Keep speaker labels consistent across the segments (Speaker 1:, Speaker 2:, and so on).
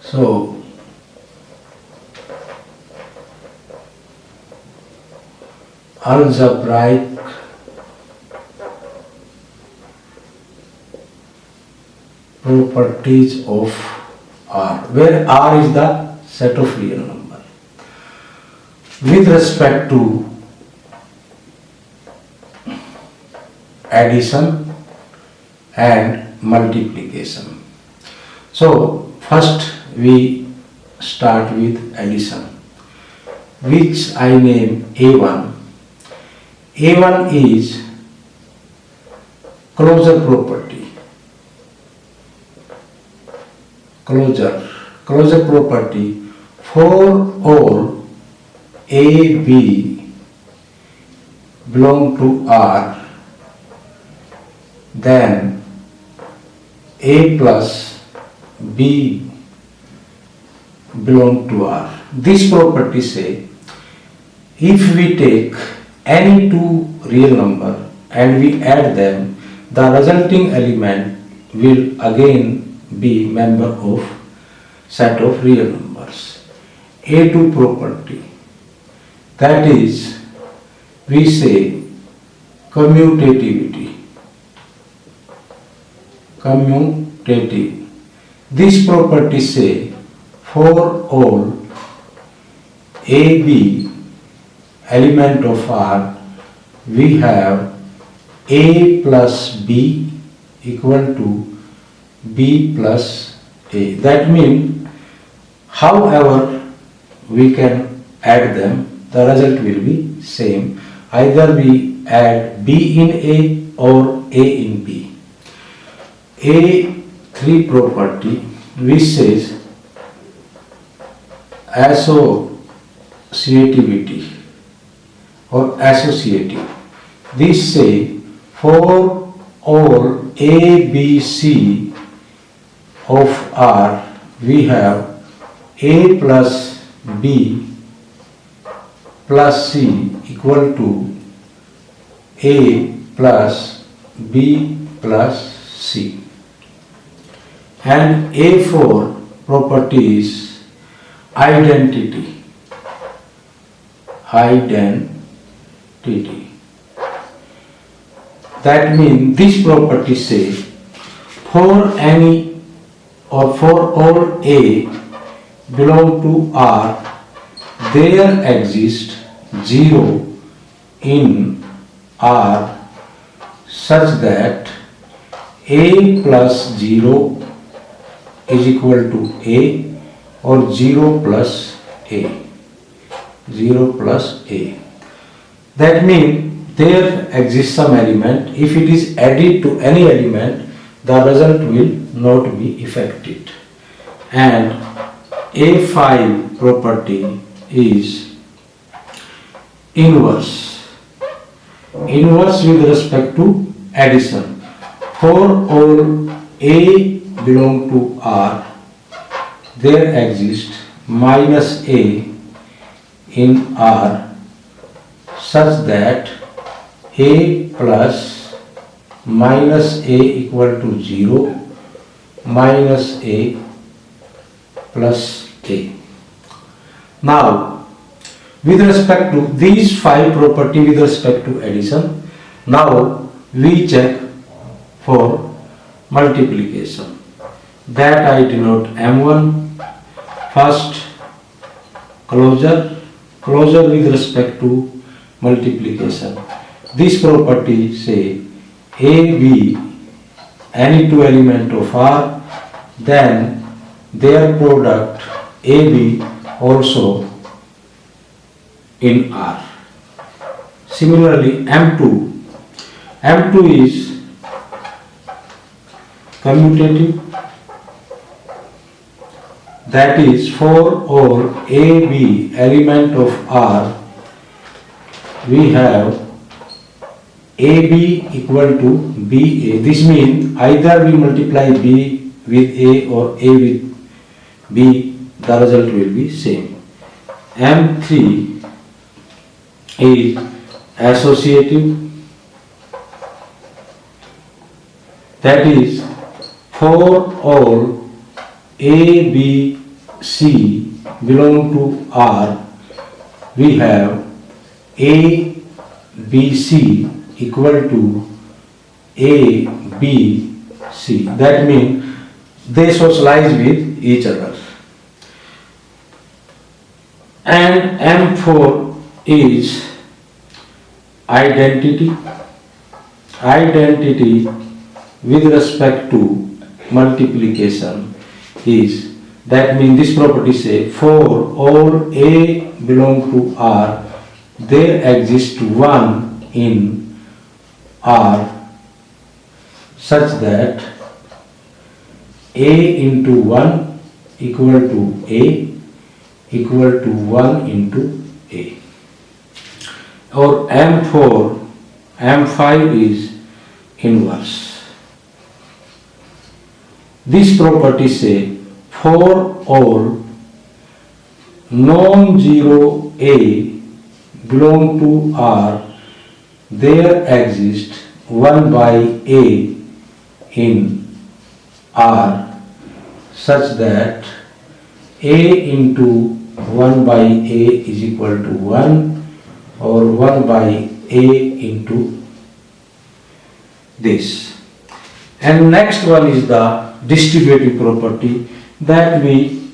Speaker 1: So algebraic properties of R, where R is the set of real number. With respect to addition and multiplication. So first we start with addition, which I name A1. A1 is closure property. Closure property for all A, B belong to R, then A plus B belong to R. This property say if we take any two real number and we add them, the resulting element will again be member of set of real numbers. A2 property, that is, we say commutativity. This property say for all AB element of R, we have A plus B equal to B plus A. That means however we can add them, the result will be same. Either we add B in A or A in B. A3 property, which says associativity or associative. This say for all A, B, C of R, we have A plus B plus C equal to A plus B plus C. And A4 property is identity. That means this property say for any or for all A belong to R, there exists 0 in R such that A plus 0 is equal to A or 0 plus A. That means there exists some element. If it is added to any element, the result will not be affected. And A5 property is inverse. Inverse with respect to addition. For all A belong to R, there exists minus A in R such that A plus minus A equal to 0, minus A plus A. Now, with respect to these 5 property with respect to addition, now we check for multiplication. That I denote M1. First, closure with respect to multiplication. This property say A, B, any two element of R, then their product A, B also in R. Similarly, M2. M2 is commutative. That is, for all A, B element of R, we have AB equal to BA. This means either we multiply B with A or A with B, the result will be same. M3 is associative. That is, for all A, B C belong to R, we have A, B, C equal to A, B, C. That means they socialize with each other. And M4 is identity. Identity with respect to multiplication is, that means this property say for all A belong to R, there exists one in R such that A into 1 equal to A equal to 1 into A. Or M4, M5 is inverse. This property say for all non-zero A belong to R, there exists 1 by A in R such that A into 1 by A is equal to 1, or 1 by A into this. And next one is the distributive property that we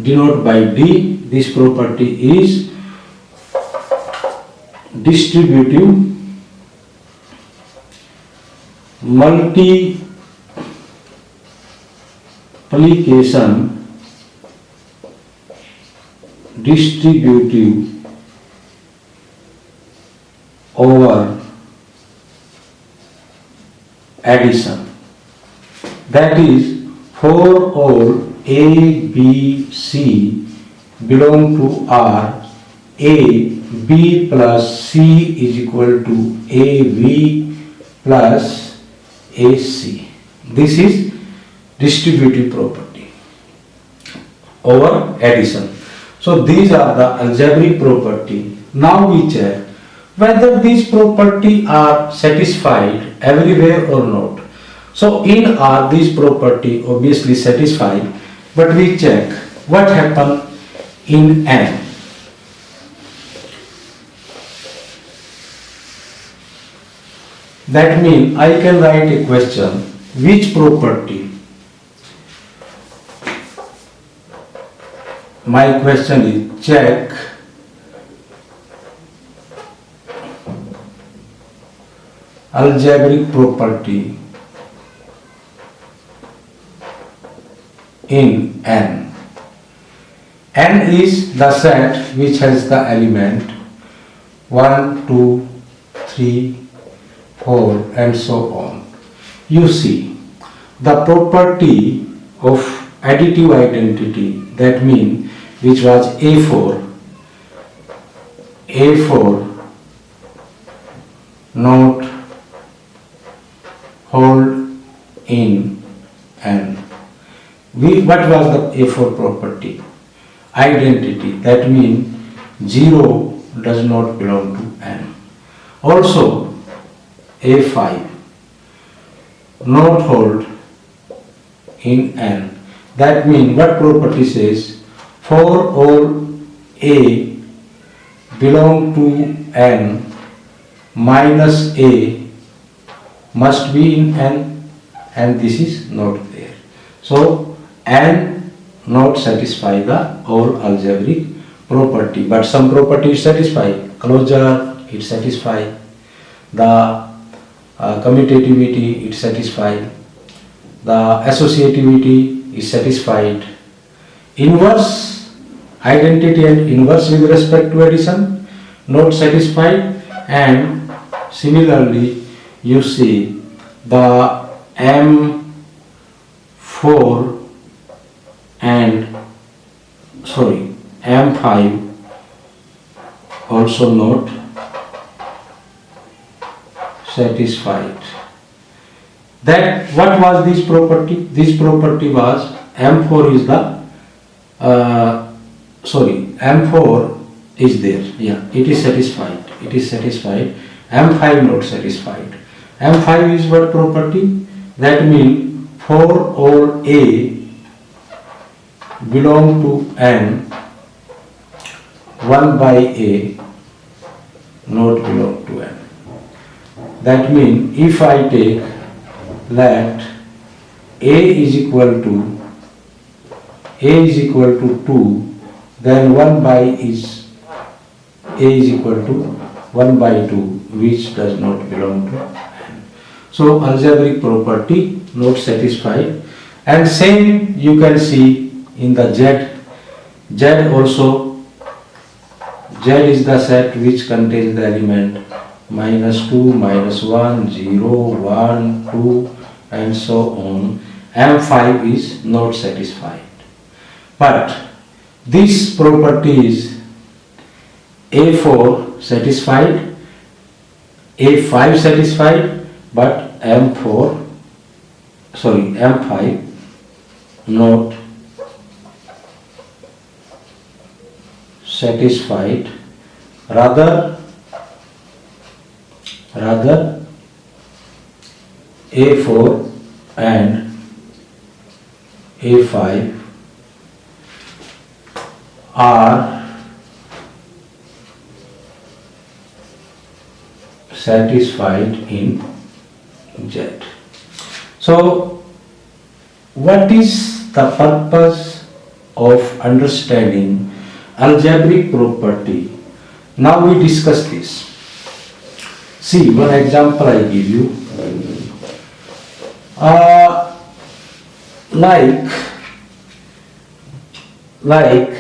Speaker 1: denote by D. This property is distributive multiplication, distributive over addition. That is, for all A, B, C belong to R, A, B plus C is equal to AB plus AC. This is distributive property over addition. So these are the algebraic property. Now we check whether these property are satisfied everywhere or not. So in R this property obviously satisfied, but we check what happened in N. That means I can write a question, which property? My question is check algebraic property in N. N is the set which has the element 1, 2, 3, 4 and so on. You see, the property of additive identity, that means which was A4 not hold in N. What was the A4 property? Identity, that means 0 does not belong to N. Also A5 not hold in N. That means what property says for all A belong to N minus A must be in N, and this is not there. So N not satisfy the all algebraic property, but some property is satisfied. Closure it satisfy, the commutativity it satisfied, the associativity is satisfied. Inverse, identity and inverse with respect to addition not satisfied, and similarly you see the M4 and M5 also not satisfied. That what was this property? This property was M4 is the M4 is there. Yeah, it is satisfied. It is satisfied. M5 not satisfied. M5 is what property? That means for all A belong to n, 1 by a not belong to n. That means if I take let a is equal to 2, then 1 by is a is equal to 1 by 2, which does not belong to n. So algebraic property not satisfied. And same you can see in the Z also. Z is the set which contains the element -2, -1, 0, 1, 2 and so on. M5 is not satisfied. But this property is A4 satisfied, A5 satisfied, but M5 not satisfied. Rather A4 and A5 are satisfied in Z. So, what is the purpose of understanding algebraic property? Now we discuss this. See, one example I give you. Like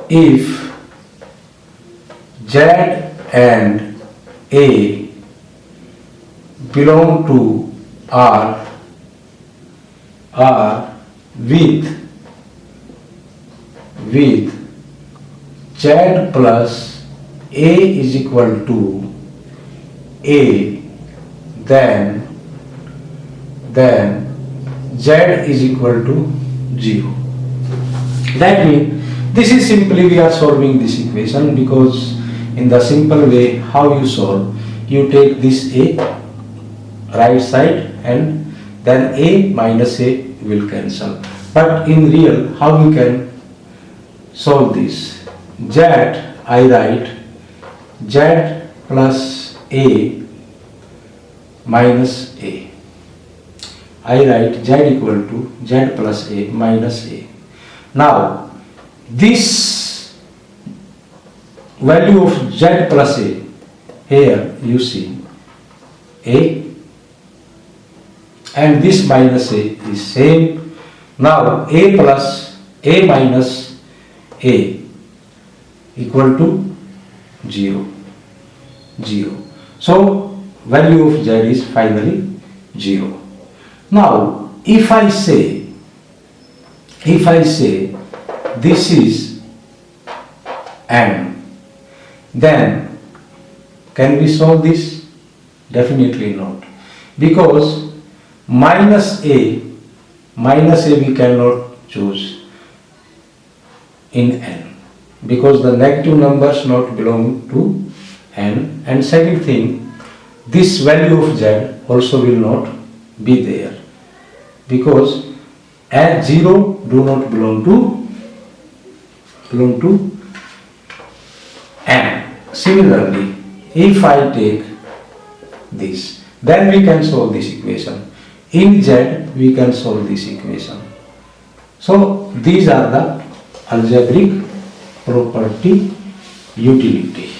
Speaker 1: if Z and A belong to R with Z plus A is equal to A, then Z is equal to 0. That means this is simply we are solving this equation, because in the simple way how you solve, you take this A right side and then A minus A will cancel. But in real, how you can solve this? Z, I write Z plus A minus A. I write Z equal to Z plus A minus A. Now, this value of Z plus A, here you see A, and this minus A is same. Now A plus A minus A equal to 0. So value of Z is finally 0. Now if I say this is n, then can we solve this? Definitely not, because minus A we cannot choose in n, because the negative numbers not belong to n. And second thing, this value of Z also will not be there, because as 0 do not belong to n. Similarly, if I take this, then we can solve this equation. In Z we can solve this equation. So these are the algebraic property utility.